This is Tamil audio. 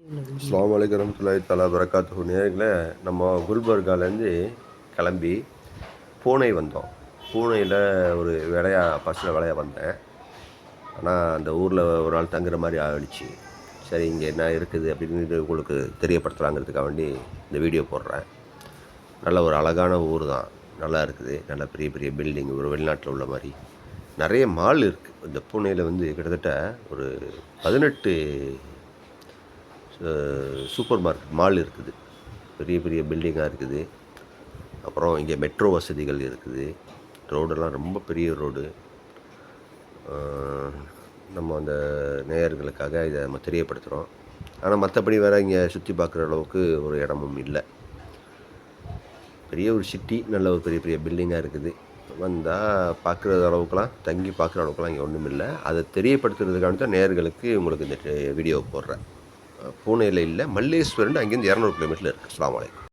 அஸ்ஸலாமு அலைக்கும் வரஹ்மத்துல்லாஹி தஆலா வரகாத்துஹு. நேயர்களே, நம்ம குல்பர்காலேருந்து கிளம்பி பூனே வந்தோம். பூனேயில் ஒரு பஸ்ஸில் வேலையாக வந்தேன். ஆனால் அந்த ஊரில் ஒரு நாள் தங்குற மாதிரி ஆகிடுச்சு. சரி, இங்கே என்ன இருக்குது அப்படின்னு உங்களுக்கு தெரியப்படுத்தலாங்கிறதுக்காக வேண்டி இந்த வீடியோ போடுறேன். நல்ல ஒரு அழகான ஊர் தான், நல்லா இருக்குது. நல்ல பெரிய பெரிய பில்டிங், ஒரு வெளிநாட்டில் உள்ள மாதிரி நிறைய மால் இருக்குது. இந்த பூனேயில் கிட்டத்தட்ட ஒரு 18 சூப்பர் மார்க்கெட் மால் இருக்குது. பெரிய பெரிய பில்டிங்காக இருக்குது. அப்புறம் இங்கே மெட்ரோ வசதிகள் இருக்குது. ரோடெல்லாம் ரொம்ப பெரிய ரோடு. நம்ம அந்த நேயர்களுக்காக இதை நம்ம தெரியப்படுத்துகிறோம். ஆனால் மற்றபடி வேறு இங்கே சுற்றி பார்க்குற அளவுக்கு ஒரு இடமும் இல்லை. பெரிய ஒரு சிட்டி, நல்ல ஒரு பெரிய பெரிய பில்டிங்காக இருக்குது. வந்தால் பார்க்குற அளவுக்குலாம், தங்கி பார்க்குற அளவுக்குலாம் இங்கே ஒன்றும் இல்லை. அதை தெரியப்படுத்துறதுக்கான தான் நேயர்களுக்கு உங்களுக்கு இந்த வீடியோ போடுறேன். பூனேயில் இல்லை, மல்லேஸ்வரன் அங்கேருந்து 200 கிலோமீட்டரில் இருக்குது. அஸ்ஸலாமு அலைக்கும்.